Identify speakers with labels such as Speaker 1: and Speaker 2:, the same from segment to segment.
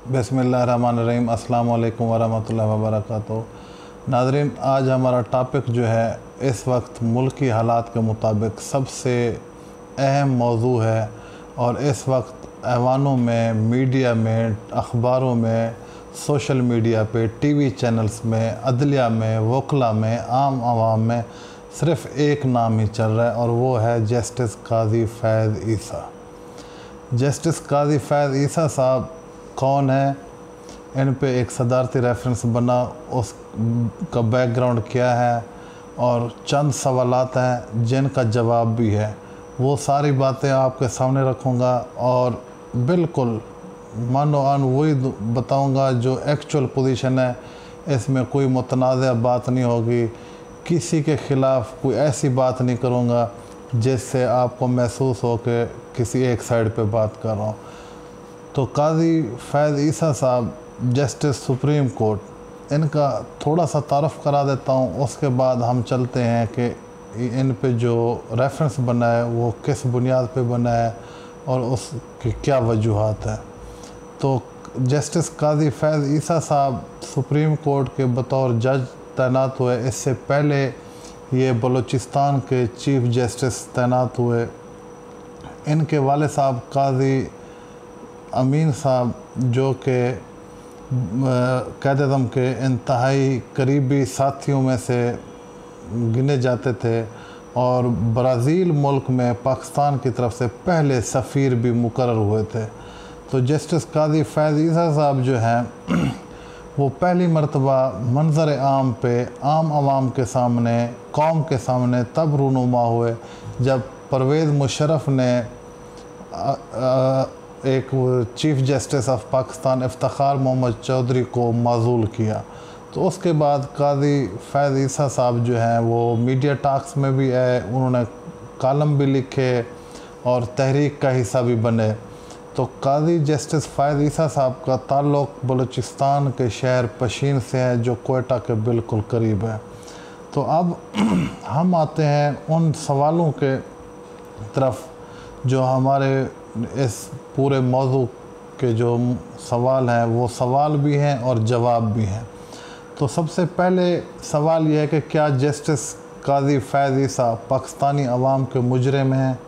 Speaker 1: बिस्मिल्लाहिर्रहमानिर्रहीम। अस्सलाम वालेकुम वरहमतुल्लाहि वबरकातुहू। नाज़रीन, आज हमारा टॉपिक जो है इस वक्त मुल्की हालात के मुताबिक सबसे अहम मौजू है और इस वक्त ऐवानों में, मीडिया में, अखबारों में, सोशल मीडिया पे, टीवी चैनल्स में, अदलिया में, वकला में, आम आवाम में सिर्फ़ एक नाम ही चल रहा है और वो है जस्टिस काज़ी फैज़ ईसा। जस्टिस काज़ी फैज़ ईसा साहब कौन है, इन पे एक सदारती रेफरेंस बना, उसका बैकग्राउंड क्या है और चंद सवालात हैं जिनका जवाब भी है। वो सारी बातें आपके सामने रखूँगा और बिल्कुल मानो आन वही बताऊँगा जो एक्चुअल पोजीशन है। इसमें कोई मुतनाज़ बात नहीं होगी, किसी के ख़िलाफ़ कोई ऐसी बात नहीं करूँगा जिससे आपको महसूस हो कि किसी एक साइड पे बात कर रहा हूँ। तो काज़ी फैज़ ईसा साहब जस्टिस सुप्रीम कोर्ट, इनका थोड़ा सा तारफ़ करा देता हूँ, उसके बाद हम चलते हैं कि इन पे जो रेफरेंस बना है वो किस बुनियाद पे बना है और उसकी क्या वजूहात है। तो जस्टिस काज़ी फैज़ ईसा साहब सुप्रीम कोर्ट के बतौर जज तैनात हुए। इससे पहले ये बलूचिस्तान के चीफ़ जस्टिस तैनात हुए। इनके वाले साहब काज़ी अमीन साहब जो कि क़ैद-ए-आज़म के इंतहाई करीबी साथियों में से गिने जाते थे और ब्राज़ील मुल्क में पाकिस्तान की तरफ से पहले सफ़ीर भी मुकर्रर हुए थे। तो जस्टिस काज़ी फैज़ ईसा साहब जो हैं वो पहली मरतबा मंज़र आम पे आम आवाम के सामने, कौम के सामने तब रूनुमा हुए जब परवेज़ मुशर्रफ ने एक chief justice of Pakistan Iftikhar Mohammad Chaudhry को माज़ूल किया। तो उसके बाद काज़ी फैज़ ईसा साहब जो हैं वो मीडिया टॉक्स में भी आए, उन्होंने कॉलम भी लिखे और तहरीक का हिस्सा भी बने। तो काज़ी जस्टिस फैज़ ईसा साहब का ताल्लुक़ बलूचिस्तान के शहर पशीन से है जो कोयटा के बिल्कुल करीब है। तो अब हम आते हैं उन सवालों के तरफ जो हमारे इस पूरे मौजू के जो सवाल हैं वो सवाल भी हैं और जवाब भी हैं। तो सबसे पहले सवाल यह है कि क्या जस्टिस काज़ी फैज़ ईसा पाकिस्तानी अवाम के मुजरिम हैं,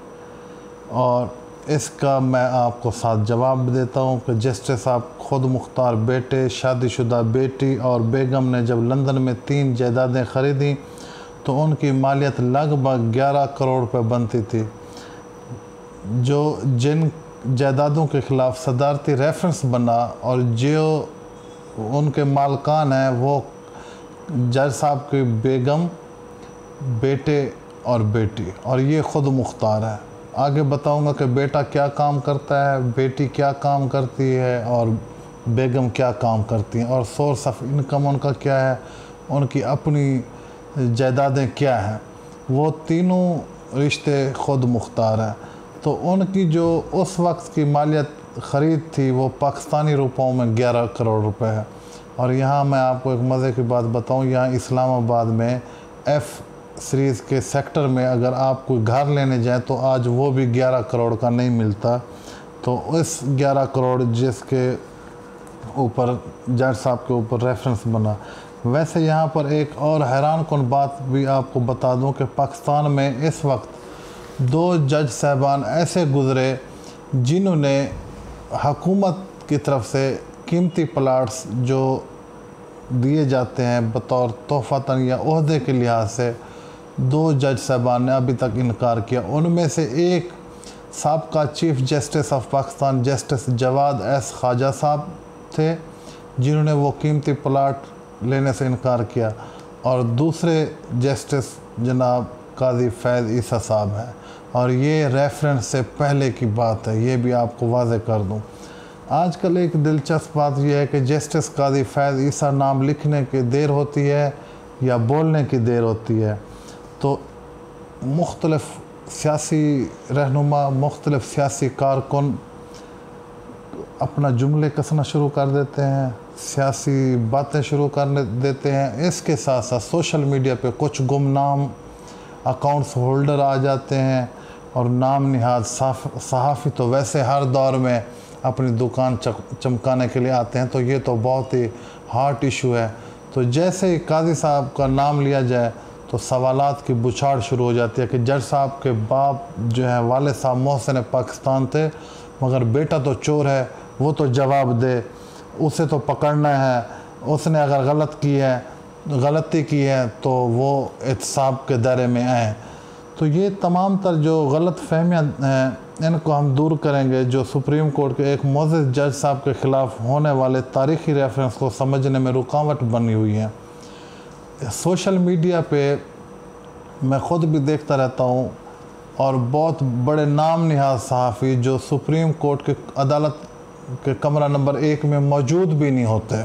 Speaker 1: और इसका मैं आपको साथ जवाब देता हूँ कि जस्टिस साहब ख़ुद मुख्तार बेटे, शादीशुदा बेटी और बेगम ने जब लंदन में 3 जायदादें ख़रीदी तो उनकी मालियत लगभग 11 करोड़ रुपए बनती थी। जिन जायदादों के ख़िलाफ़ सदारती रेफरेंस बना और जो उनके मालकान हैं वो जज साहब की बेगम, बेटे और बेटी, और ये ख़ुद मुख्तार है। आगे बताऊंगा कि बेटा क्या काम करता है, बेटी क्या काम करती है और बेगम क्या काम करती हैं और सोर्स ऑफ इनकम उनका क्या है, उनकी अपनी जायदादें क्या हैं। वो तीनों रिश्ते ख़ुद मुख्तार हैं। तो उनकी जो उस वक्त की मालियत ख़रीद थी वो पाकिस्तानी रुपयों में 11 करोड़ रुपए है। और यहाँ मैं आपको एक मज़े की बात बताऊँ, यहाँ इस्लामाबाद में F सीरीज़ के सेक्टर में अगर आप कोई घर लेने जाएं तो आज वो भी 11 करोड़ का नहीं मिलता। तो इस 11 करोड़ जिसके ऊपर जज साहब के ऊपर रेफरेंस बना। वैसे यहाँ पर एक और हैरान कुन बात भी आपको बता दूं कि पाकिस्तान में इस वक्त 2 जज साहबान ऐसे गुज़रे जिन्होंने हुकूमत की तरफ से कीमती प्लाट्स जो दिए जाते हैं बतौर तोहफ़तन या ओहदे के लिहाज से 2 जज साहबान ने अभी तक इनकार किया। उनमें से एक साबका chief justice of Pakistan justice Jawad S Khawaja sahab थे जिन्होंने वो कीमती प्लाट लेने से इनकार किया, और दूसरे जस्टिस जनाब काज़ी फैज़ ईसा साहब हैं। और ये रेफरेंस से पहले की बात है, ये भी आपको वाज़े कर दूँ। आजकल एक दिलचस्प बात यह है कि जस्टिस काज़ी फैज़ ईसा नाम लिखने की देर होती है या बोलने की देर होती है तो मुख्तलिफ़ सियासी रहनुमा, मुख्तलिफ़ सियासी कारकुन अपना जुमले कसना शुरू कर देते हैं, सियासी बातें शुरू कर देते हैं। इसके साथ साथ सोशल मीडिया पे कुछ गुमनाम अकाउंट्स होल्डर आ जाते हैं और नाम निहाद सहाफ़ी तो वैसे हर दौर में अपनी दुकान चमकाने के लिए आते हैं। तो ये तो बहुत ही हार्ट इशू है। तो जैसे ही काजी साहब का नाम लिया जाए तो सवालात की बुछाड़ शुरू हो जाती है कि जज साहब के बाप जो है वाले साहब मोहसिन पाकिस्तान थे, मगर बेटा तो चोर है, वो तो जवाब दे, उसे तो पकड़ना है, उसने अगर गलती की है तो वो एहतसाब के दायरे में आए। तो ये तमाम तर जो गलत फहमियाँ हैं इनको हम दूर करेंगे, जो सुप्रीम कोर्ट के एक मोअज़्ज़ज़ जज साहब के ख़िलाफ़ होने वाले तारीख़ी रेफरेंस को समझने में रुकावट बनी हुई है। सोशल मीडिया पे मैं ख़ुद भी देखता रहता हूँ और बहुत बड़े नाम निहाज़ सहाफ़ी जो सुप्रीम कोर्ट के अदालत के कमरा नंबर 1 में मौजूद भी नहीं होते।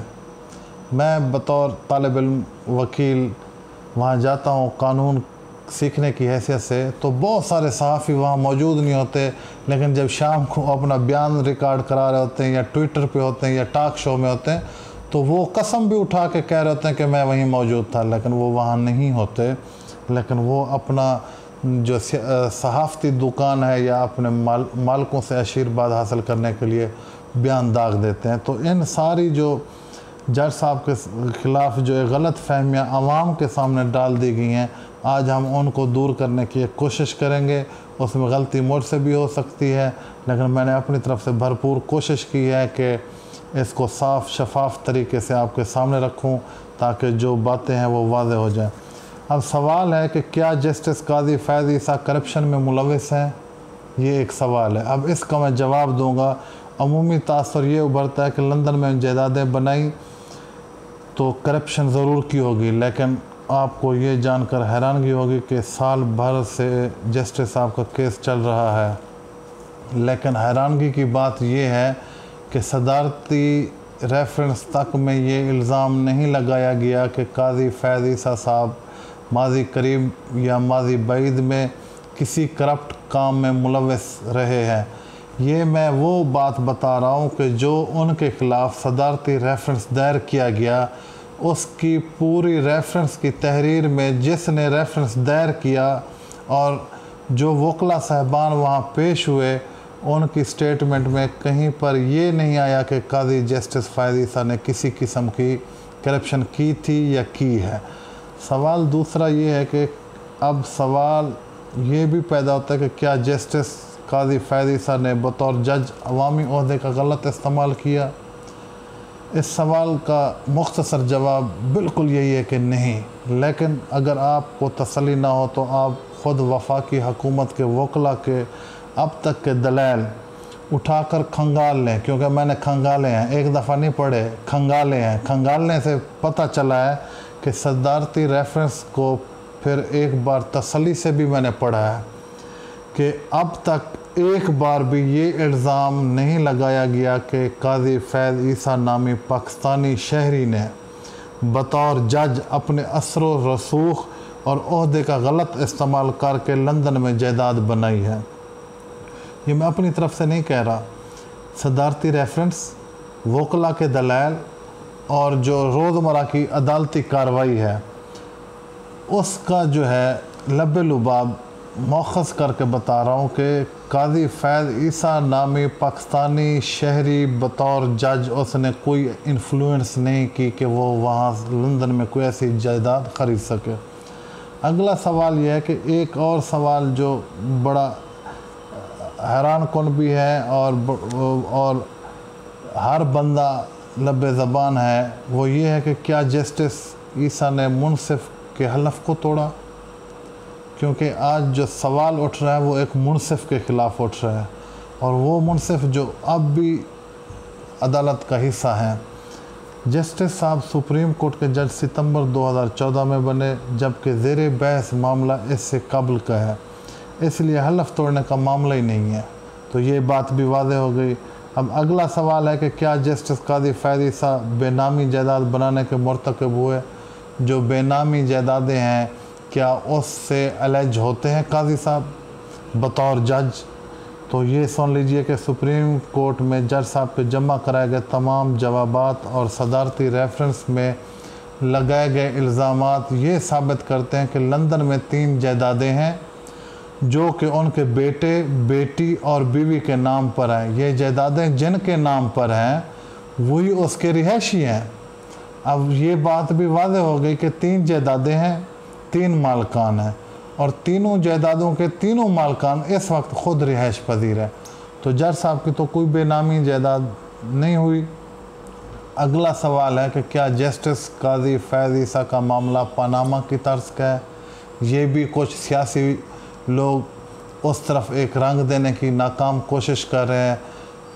Speaker 1: मैं बतौर तालिब इल्म वकील वहाँ जाता हूँ कानून सीखने की हैसियत से, तो बहुत सारे सहाफ़ी वहाँ मौजूद नहीं होते, लेकिन जब शाम को अपना बयान रिकॉर्ड करा रहे होते हैं या ट्विटर पे होते हैं या टॉक शो में होते हैं, तो वो कसम भी उठा के कह रहे होते हैं कि मैं वहीं मौजूद था, लेकिन वो वहाँ नहीं होते। लेकिन वो अपना जो सहाफ़ती दुकान है या अपने मालिकों से आशीर्वाद हासिल करने के लिए बयान दाग देते हैं। तो इन सारी जो जज साहब के ख़िलाफ़ जो गलत फहमियाँ आवाम के सामने डाल दी गई हैं, आज हम उनको दूर करने की एक कोशिश करेंगे। उसमें गलती मुझसे भी हो सकती है, लेकिन मैंने अपनी तरफ से भरपूर कोशिश की है कि इसको साफ़ शफाफ तरीके से आपके सामने रखूं ताकि जो बातें हैं वो वाज़ेह हो जाएं। अब सवाल है कि क्या जस्टिस काजी फैज़ ईसा करप्शन में मुलविस हैं, ये एक सवाल है। अब इसका मैं जवाब दूंगा। अमूमी तासर ये उभरता है कि लंदन में जायदादें बनाई तो करप्शन ज़रूर की होगी, लेकिन आपको ये जानकर हैरानगी होगी कि साल भर से जस्टिस साहब का केस चल रहा है। लेकिन हैरानगी की बात यह है कि सदारती रेफरेंस तक में ये इल्ज़ाम नहीं लगाया गया कि काजी फैज़ ईसा साहब माजी करीब या माजी बैद में किसी करप्ट काम में मुलविस रहे हैं। ये मैं वो बात बता रहा हूँ कि जो उनके ख़िलाफ़ सदारती रेफरेंस दायर किया गया, उसकी पूरी रेफरेंस की तहरीर में जिसने रेफरेंस दायर किया और जो वकला साहबान वहाँ पेश हुए, उनकी स्टेटमेंट में कहीं पर ये नहीं आया कि काजी जस्टिस फैज़ ईसा ने किसी किस्म की करप्शन की थी या की है। सवाल दूसरा ये है कि अब सवाल ये भी पैदा होता है कि क्या जस्टिस काजी फैज़ ईसा ने बतौर जज अवामी ओहदे का गलत इस्तेमाल किया। इस सवाल का मुख्तसर जवाब बिल्कुल यही है कि नहीं, लेकिन अगर आपको तसल्ली ना हो तो आप ख़ुद वफाकी हुकूमत के वकला के अब तक के दलाइल उठाकर खंगाल लें, क्योंकि मैंने खंगाले हैं, एक दफ़ा नहीं पढ़े, खंगाले हैं। खंगालने से पता चला है कि सदारती रेफरेंस को फिर एक बार तसल्ली से भी मैंने पढ़ा है कि अब तक एक बार भी ये इल्ज़ाम नहीं लगाया गया कि काजी फैज़ ईसा नामी पाकिस्तानी शहरी ने बतौर जज अपने असर व रसूख और ओहदे का गलत इस्तेमाल करके लंदन में जायदाद बनाई है। ये मैं अपनी तरफ से नहीं कह रहा। सदारती रेफरेंस, वकला के दलाइल और जो रोज़मर्रा की अदालती कार्रवाई है, उसका जो है लब्बे लुबाब मौखज़ करके बता रहा हूँ कि काजी फैज़ ईसा नामी पाकिस्तानी शहरी बतौर जज उसने कोई इन्फ्लुएंस नहीं की कि वो वहाँ लंदन में कोई ऐसी जायदाद ख़रीद सके। अगला सवाल यह है कि एक और सवाल जो बड़ा हैरान कुन भी है और हर बंदा लब्बे ज़बान है, वो ये है कि क्या जस्टिस ईसा ने मुनसिफ के हलफ को तोड़ा। क्योंकि आज जो सवाल उठ रहा है वो एक मुनसिफ के ख़िलाफ़ उठ रहा है, और वो मुनसिफ जो अब भी अदालत का हिस्सा हैं। जस्टिस साहब सुप्रीम कोर्ट के जज सितंबर 2014 में बने, जबकि ज़ेर बहस मामला इससे कबल का है, इसलिए हलफ तोड़ने का मामला ही नहीं है। तो ये बात भी वाज़ेह हो गई। अब अगला सवाल है कि क्या जस्टिस काजी फैज़ ईसा बेनामी जायदाद बनाने के मुर्तकब हुए। जो बेनामी जायदादें हैं, क्या उससे अलग होते हैं काजी साहब बतौर जज। तो ये सुन लीजिए कि सुप्रीम कोर्ट में जज साहब के जमा कराए गए तमाम जवाबात और सदारती रेफरेंस में लगाए गए इल्ज़ामात ये साबित करते हैं कि लंदन में 3 जायदादें हैं जो कि उनके बेटे, बेटी और बीवी के नाम पर हैं। ये जायदादें जिनके नाम पर हैं वही उसके रिहायशी हैं। अब ये बात भी वाज़ेह हो गई कि 3 जायदादें हैं, 3 मालकान हैं और तीनों जायदादों के तीनों मालकान इस वक्त ख़ुद रिहाइश पजीर है। तो जज साहब की तो कोई बेनामी जायदाद नहीं हुई। अगला सवाल है कि क्या जस्टिस काजी फैज़ ईसा का मामला पनामा की तर्ज का है? ये भी कुछ सियासी लोग उस तरफ एक रंग देने की नाकाम कोशिश कर रहे हैं,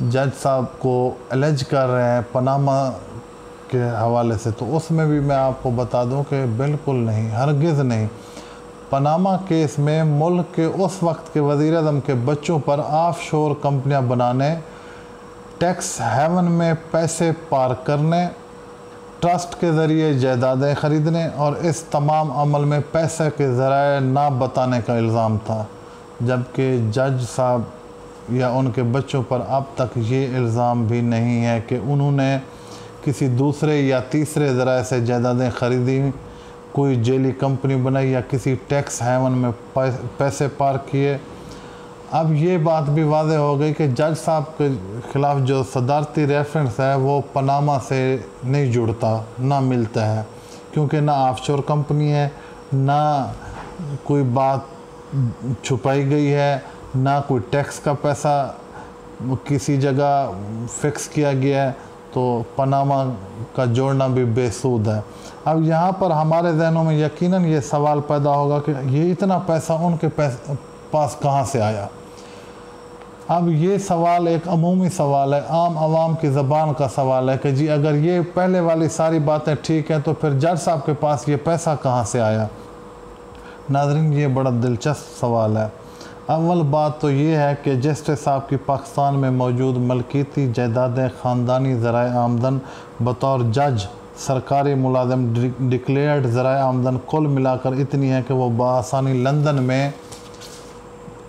Speaker 1: जज साहब को एलिज कर रहे हैं पनामा के हवाले से। तो उसमें भी मैं आपको बता दूं कि बिल्कुल नहीं, हरगिज़ नहीं। पनामा केस में मुल्क के उस वक्त के वज़ीर-ए-आज़म के बच्चों पर ऑफशोर कंपनियां बनाने, टैक्स हेवन में पैसे पार करने, ट्रस्ट के ज़रिए जायदादें ख़रीदने और इस तमाम अमल में पैसे के ज़राए ना बताने का इल्ज़ाम था। जबकि जज साहब या उनके बच्चों पर अब तक ये इल्ज़ाम भी नहीं है कि उन्होंने किसी दूसरे या तीसरे ज़राए से जायदादें ख़रीदी, कोई जेली कंपनी बनाई या किसी टैक्स हेवन में पैसे पार किए। अब ये बात भी वाज़ेह हो गई कि जज साहब के ख़िलाफ़ जो सदारती रेफरेंस है वो पनामा से नहीं जुड़ता, ना मिलता है, क्योंकि ना ऑफशोर कंपनी है, ना कोई बात छुपाई गई है, ना कोई टैक्स का पैसा किसी जगह फ़िक्स किया गया है। तो पनामा का जोड़ना भी बेसूद है। अब यहाँ पर हमारे जहनों में यकीनन ये सवाल पैदा होगा कि ये इतना पैसा उनके पास कहाँ से आया। अब ये सवाल एक अमूमी सवाल है, आम आवाम की ज़बान का सवाल है कि जी अगर ये पहले वाली सारी बातें ठीक हैं तो फिर जज साहब के पास ये पैसा कहाँ से आया। नाज़रीन, ये बड़ा दिलचस्प सवाल है। अव्वल बात तो ये है कि जस्टिस साहब की पाकिस्तान में मौजूद मलकीती जायदादें ख़ानदानी ज़राए आमदन बतौर जज सरकारी मुलाजिम डिक्लेयर्ड ज़राए आमदन कुल मिलाकर इतनी है कि वो बआसानी लंदन में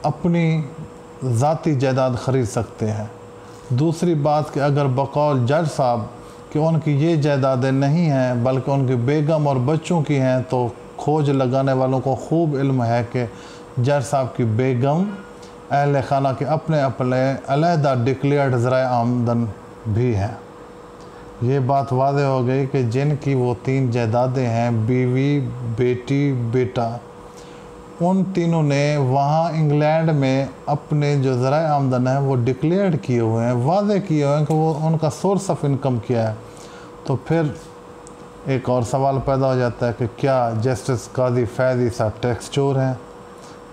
Speaker 1: अपनी ज़ाती जायदाद ख़रीद सकते हैं। दूसरी बात कि अगर बकौल जज साहब कि उनकी ये जायदादें नहीं हैं बल्कि उनकी बेगम और बच्चों की हैं, तो खोज लगाने वालों को खूब इल्म है कि जज साहब की बेगम, अहल खाना के अपने अपने अलहदा डिक्लेयर्ड ज़राए आमदन भी हैं। ये बात वाज़ेह हो गई कि जिनकी वो 3 जायदादें हैं, बीवी, बेटी, बेटा, उन तीनों ने वहाँ इंग्लैंड में अपने जो ज़राए आमदन है वो डिक्लेयर्ड किए हुए हैं, वाज़ेह किए हुए हैं कि वो उनका सोर्स ऑफ इनकम क्या है। तो फिर एक और सवाल पैदा हो जाता है कि क्या जस्टिस काजी फैज़ ईसा टैक्स चोर हैं?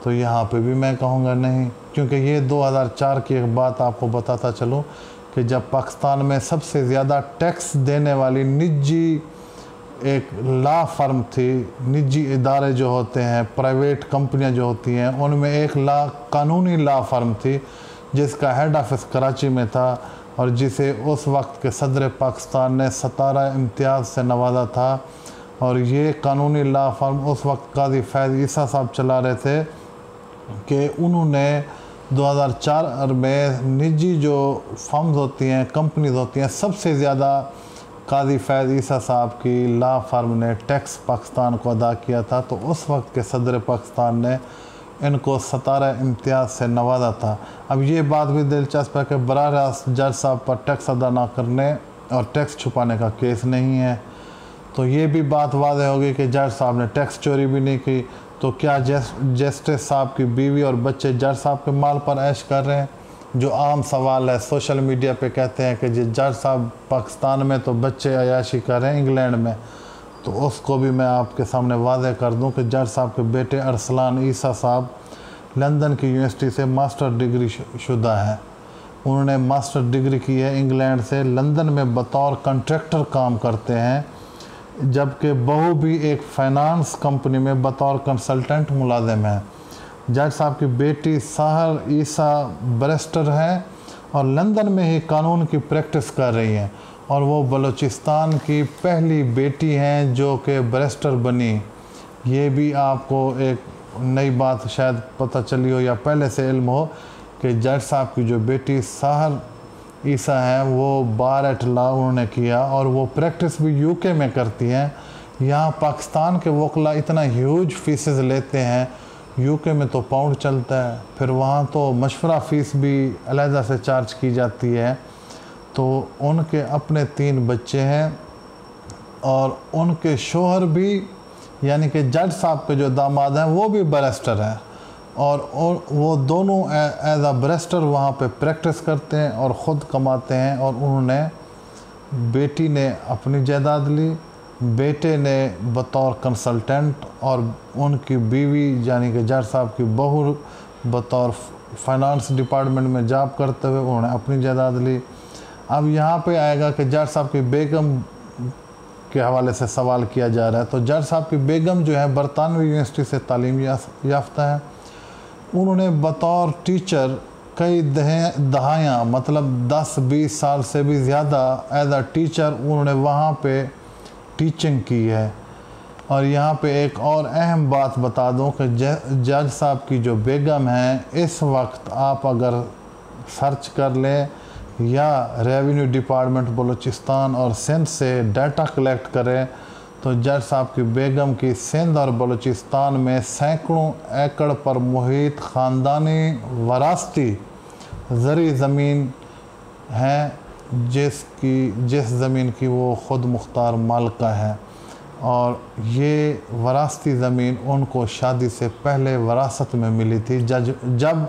Speaker 1: तो यहाँ पे भी मैं कहूँगा नहीं, क्योंकि ये 2004 की एक बात आपको बताता चलूँ कि जब पाकिस्तान में सबसे ज़्यादा टैक्स देने वाली निजी एक लॉ फर्म थी, निजी इदारे जो होते हैं, प्राइवेट कंपनियां जो होती हैं, उनमें एक कानूनी लॉ फर्म थी जिसका हेड ऑफिस कराची में था और जिसे उस वक्त के सदर पाकिस्तान ने सतारा इम्तियाज़ से नवाजा था। और ये कानूनी लॉ फर्म उस वक्त काजी फैज़ ईसा साहब चला रहे थे कि उन्होंने 2004 में निजी जो फर्म्स होती हैं, कंपनीज होती हैं, सबसे ज़्यादा काजी फैज़ ईसा साहब की लॉ फर्म ने टैक्स पाकिस्तान को अदा किया था। तो उस वक्त के सदर पाकिस्तान ने इनको सतारा इम्तियाज़ से नवाजा था। अब ये बात भी दिलचस्प है कि बराह रास्त जज साहब पर टैक्स अदा ना करने और टैक्स छुपाने का केस नहीं है। तो ये भी बात वाज़ेह होगी कि जज साहब ने टैक्स चोरी भी नहीं की। तो क्या जस्टिस साहब की बीवी और बच्चे जज साहब के माल पर ऐश कर रहे हैं? जो आम सवाल है, सोशल मीडिया पे कहते हैं कि जज साहब पाकिस्तान में तो बच्चे अयाशी कर रहे हैं इंग्लैंड में, तो उसको भी मैं आपके सामने वाज़ेह कर दूं कि जज साहब के बेटे अरसलान ईसा साहब लंदन की यूनिवर्सिटी से मास्टर डिग्री शुदा है। उन्होंने मास्टर डिग्री की है इंग्लैंड से, लंदन में बतौर कॉन्ट्रैक्टर काम करते हैं, जबकि बहू भी एक फ़ाइनांस कंपनी में बतौर कंसल्टेंट मुलाजिम है। जज साहब की बेटी सहर ईसा बैरिस्टर हैं और लंदन में ही कानून की प्रैक्टिस कर रही हैं और वो बलूचिस्तान की पहली बेटी हैं जो कि बैरिस्टर बनी। ये भी आपको एक नई बात शायद पता चली हो या पहले से इल्म हो कि जज साहब की जो बेटी सहर ईसा हैं वो बार एट लॉ उन्होंने किया और वो प्रैक्टिस भी यूके में करती हैं। यहाँ पाकिस्तान के वकला इतना ह्यूज फीसेस लेते हैं, यूके में तो पाउंड चलता है, फिर वहाँ तो मशवरा फ़ीस भी अलहदा से चार्ज की जाती है। तो उनके अपने 3 बच्चे हैं और उनके शोहर भी यानी कि जज साहब के जो दामाद हैं वो भी बैरिस्टर हैं और वो दोनों एज अ बैरिस्टर वहाँ पे प्रैक्टिस करते हैं और ख़ुद कमाते हैं। और उन्होंने बेटी ने अपनी जायदाद ली, बेटे ने बतौर कंसल्टेंट और उनकी बीवी यानी कि जज साहब की बहू बतौर फाइनेंस डिपार्टमेंट में जॉब करते हुए उन्होंने अपनी जायदाद ली। अब यहाँ पे आएगा कि जज साहब की बेगम के हवाले से सवाल किया जा रहा है। तो जज साहब की बेगम जो है बरतानवी यूनिवर्सिटी से तालीम याफ्ता है। उन्होंने बतौर टीचर कई दहाइयाँ मतलब 10-20 साल से भी ज़्यादा एज अ टीचर उन्होंने वहाँ पे टीचिंग की है। और यहाँ पे एक और अहम बात बता दूँ कि जज साहब की जो बेगम है, इस वक्त आप अगर सर्च कर लें या रेवेन्यू डिपार्टमेंट बलूचिस्तान और सिंध से डाटा कलेक्ट करें तो जज साहब की बेगम की सिंध और बलूचिस्तान में सैकड़ों एकड़ पर मुहित ख़ानदानी वरासती ज़री ज़मीन है जिस ज़मीन की वो ख़ुद मुख्तार मालिका है। और ये वरासती ज़मीन उनको शादी से पहले वरासत में मिली थी जब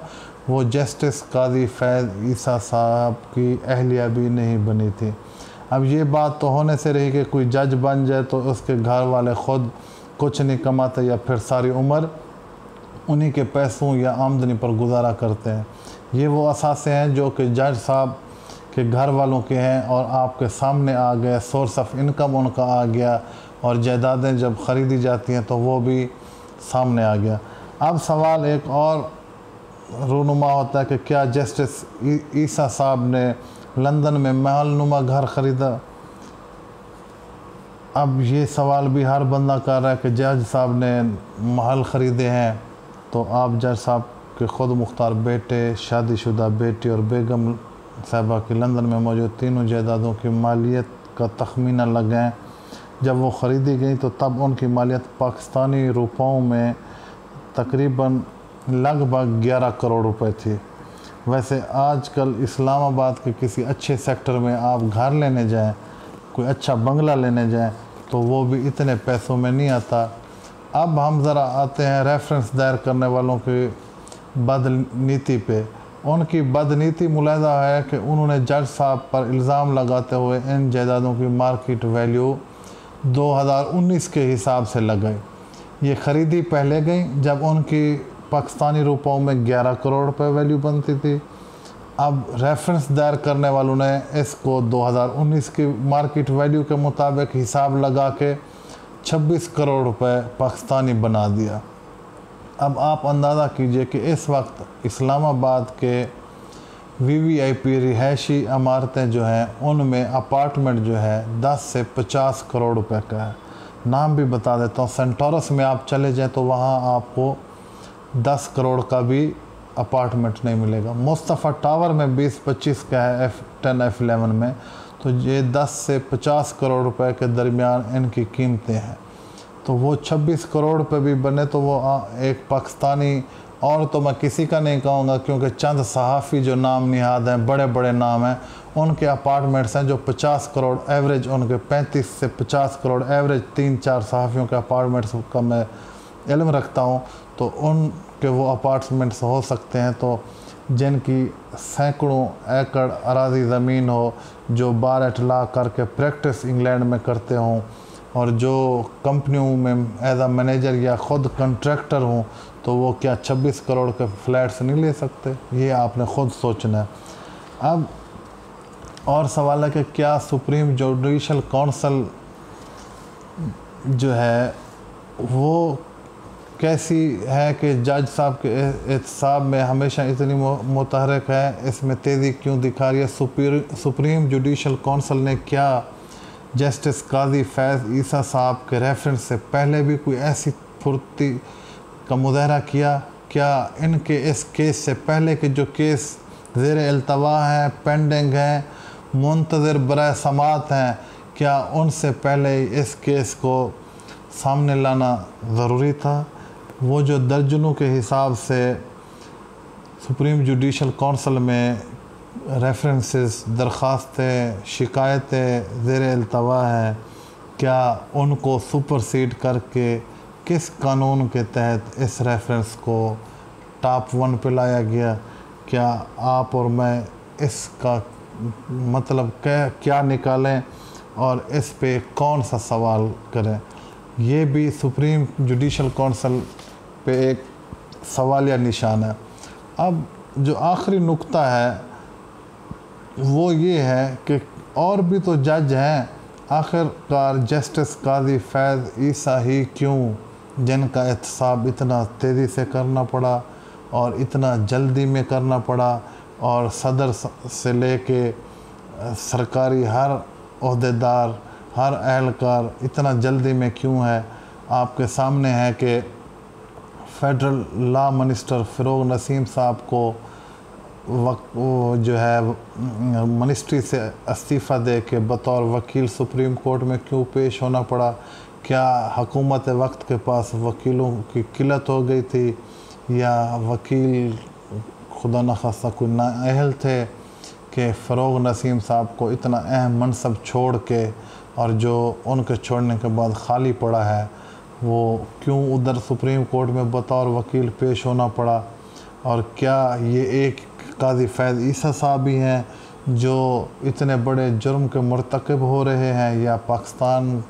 Speaker 1: वो जस्टिस काजी फैज़ ईसा साहब की अहलिया भी नहीं बनी थी। अब ये बात तो होने से रही कि कोई जज बन जाए तो उसके घर वाले ख़ुद कुछ नहीं कमाते या फिर सारी उम्र उन्हीं के पैसों या आमदनी पर गुजारा करते हैं। ये वो असासे हैं जो कि जज साहब के घर वालों के हैं और आपके सामने आ गए, सोर्स ऑफ इनकम उनका आ गया और जायदादें जब ख़रीदी जाती हैं तो वो भी सामने आ गया। अब सवाल एक और रूनुमा होता है कि क्या जस्टिस ईसा साहब ने लंदन में महलनुमा घर ख़रीदा। अब ये सवाल भी हर बंदा कर रहा है कि जज साहब ने महल ख़रीदे हैं। तो आप जज साहब के ख़ुद मुख्तार बेटे, शादीशुदा बेटी और बेगम साहबा की लंदन में मौजूद तीनों जायदादों की मालियत का तखमीना लगाएं। जब वो ख़रीदी गई तो तब उनकी मालियत पाकिस्तानी रुपयों में तकरीबन लगभग 11 करोड़ रुपए थी। वैसे आजकल इस्लामाबाद के किसी अच्छे सेक्टर में आप घर लेने जाएं, कोई अच्छा बंगला लेने जाएं तो वो भी इतने पैसों में नहीं आता। अब हम ज़रा आते हैं रेफरेंस दायर करने वालों की बदनीति पे। उनकी बदनीति मुलाहिज़ा है कि उन्होंने जज साहब पर इल्ज़ाम लगाते हुए इन जायदादों की मार्केट वैल्यू 2019 के हिसाब से लगाई। ये ख़रीदी पहले गई जब उनकी पाकिस्तानी रुपयों में 11 करोड़ रुपए वैल्यू बनती थी। अब रेफरेंस दायर करने वालों ने इसको 2019 की मार्केट वैल्यू के मुताबिक हिसाब लगा के 26 करोड़ रुपए पाकिस्तानी बना दिया। अब आप अंदाज़ा कीजिए कि इस वक्त इस्लामाबाद के वीवीआईपी रिहायशी इमारतें जो हैं उनमें अपार्टमेंट जो है 10 से 50 करोड़ रुपए का है। नाम भी बता देता हूँ, सेंटोरस में आप चले जाएँ तो वहाँ आपको 10 करोड़ का भी अपार्टमेंट नहीं मिलेगा। मुस्तफ़ा टावर में 20-25 का है F10 F11 में। तो ये 10 से 50 करोड़ रुपए के दरमियान इनकी कीमतें हैं। तो वो 26 करोड़ पे भी बने तो वो एक पाकिस्तानी, और तो मैं किसी का नहीं कहूँगा क्योंकि चंद सहाफ़ी जो नाम निहाद हैं, बड़े बड़े नाम हैं, उनके अपार्टमेंट्स हैं जो 50 करोड़ एवरेज, उनके 35 से 50 करोड़ एवरेज 3-4 सहाफ़ियों के अपार्टमेंट्स का मैं इल्म रखता हूँ। तो उनके वो अपार्टमेंट्स हो सकते हैं तो जिनकी सैकड़ों एकड़ अराजी ज़मीन हो, जो बार इतला करके प्रैक्टिस इंग्लैंड में करते हों और जो कंपनियों में एज आ मैनेजर या ख़ुद कंट्रैक्टर हों, तो वो क्या 26 करोड़ के फ्लैट्स नहीं ले सकते? ये आपने ख़ुद सोचना है। अब और सवाल है कि क्या सुप्रीम जुडिशल काउंसिल जो है वो कैसी है कि जज साहब के एहतसाब में हमेशा इतनी मुतहरक है, इसमें तेज़ी क्यों दिखा रही है? सुप्रीम जुडिशल काउंसिल ने क्या जस्टिस काजी फैज़ ईसा साहब के रेफरेंस से पहले भी कोई ऐसी फुर्ती का मुजाहरा किया? क्या इनके इस केस से पहले के जो केस ज़ेर अल्तवा हैं, पेंडिंग हैं, मुंतज़िर बराए समाअत हैं, क्या उनसे पहले इस केस को सामने लाना ज़रूरी था? वो जो दर्जनों के हिसाब से सुप्रीम जुडिशल कौंसिल में रेफरेंसेस, दरख्वास्तें, शिकायतें ज़ेर अल्तवा हैं, क्या उनको सुपरसीड करके किस कानून के तहत इस रेफरेंस को टॉप 1 पे लाया गया? क्या आप और मैं इसका मतलब क्या निकालें और इस पे कौन सा सवाल करें? ये भी सुप्रीम जुडिशल कौंसिल पे एक सवालिया निशान है। अब जो आखिरी नुक्ता है वो ये है कि और भी तो जज हैं, आखिरकार जस्टिस काजी फैज़ ईसा ही क्यों, जिनका एहतसाब इतना तेज़ी से करना पड़ा और इतना जल्दी में करना पड़ा, और सदर से लेके सरकारी हर ओहदेदार, हर अहलकार इतना जल्दी में क्यों है? आपके सामने है कि फेडरल लॉ मिनिस्टर फ़रोग़ नसीम साहब को वो जो है मिनिस्ट्री से इस्तीफ़ा दे के बतौर वकील सुप्रीम कोर्ट में क्यों पेश होना पड़ा? क्या हुकूमत वक्त के पास वकीलों की किल्लत हो गई थी, या वकील खुदा न खास्ता कोई नाअहल थे कि फ़रोग़ नसीम साहब को इतना अहम मनसब छोड़ के, और जो उनके छोड़ने के बाद खाली पड़ा है वो क्यों उधर सुप्रीम कोर्ट में बतौर वकील पेश होना पड़ा? और क्या ये एक काजी फैज़ ईसा साहब ही हैं जो इतने बड़े जुर्म के मर्तकब हो रहे हैं, या पाकिस्तान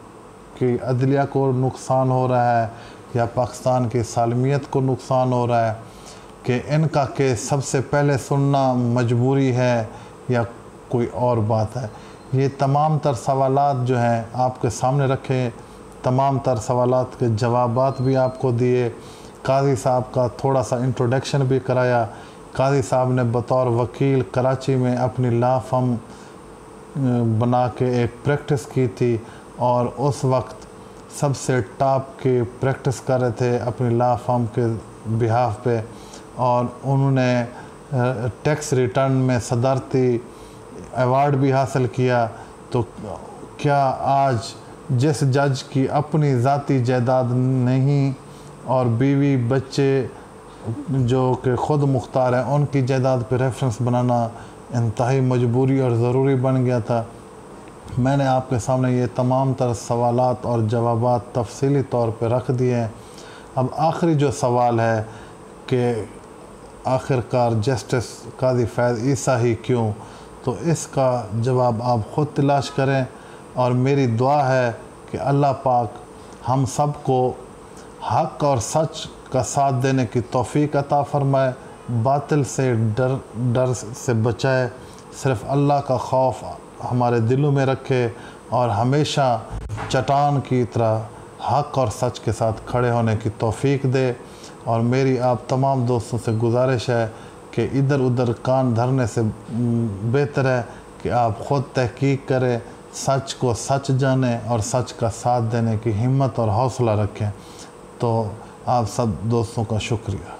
Speaker 1: की अदलिया को नुकसान हो रहा है, या पाकिस्तान की सालमियत को नुकसान हो रहा है, कि इनका केस सबसे पहले सुनना मजबूरी है या कोई और बात है? ये तमाम तर सवालात जो हैं आपके सामने रखे, तमाम तर सवालात के जवाबात भी आपको दिए। काजी साहब का थोड़ा सा इंट्रोडक्शन भी कराया। काजी साहब ने बतौर वकील कराची में अपनी लॉ फर्म बना के एक प्रैक्टिस की थी, और उस वक्त सबसे टॉप के प्रैक्टिस कर रहे थे अपनी लॉ फर्म के बिहाफ पे, और उन्होंने टैक्स रिटर्न में सदारती अवार्ड भी हासिल किया। तो क्या आज जिस जज की अपनी ज़ाती जायदाद नहीं और बीवी बच्चे जो कि ख़ुद मुख्तार हैं, उनकी जायदाद पे रेफरेंस बनाना इंतहाई मजबूरी और ज़रूरी बन गया था? मैंने आपके सामने ये तमाम तर सवालात और जवाबात तफसीली तौर पे रख दिए हैं। अब आखिरी जो सवाल है कि आखिरकार जस्टिस काजी फैज़ ईसा ही क्यों, तो इसका जवाब आप ख़ुद तलाश करें, और मेरी दुआ है कि अल्लाह पाक हम सब को हक़ और सच का साथ देने की तौफ़ीक अता फ़रमाए, बातिल से डर से बचाए, सिर्फ़ अल्लाह का खौफ हमारे दिलों में रखे, और हमेशा चट्टान की तरह हक़ और सच के साथ खड़े होने की तौफ़ीक दे। और मेरी आप तमाम दोस्तों से गुजारिश है कि इधर उधर कान धरने से बेहतर है कि आप ख़ुद तहकीक करें, सच को सच जानें और सच का साथ देने की हिम्मत और हौसला रखें। तो आप सब दोस्तों का शुक्रिया।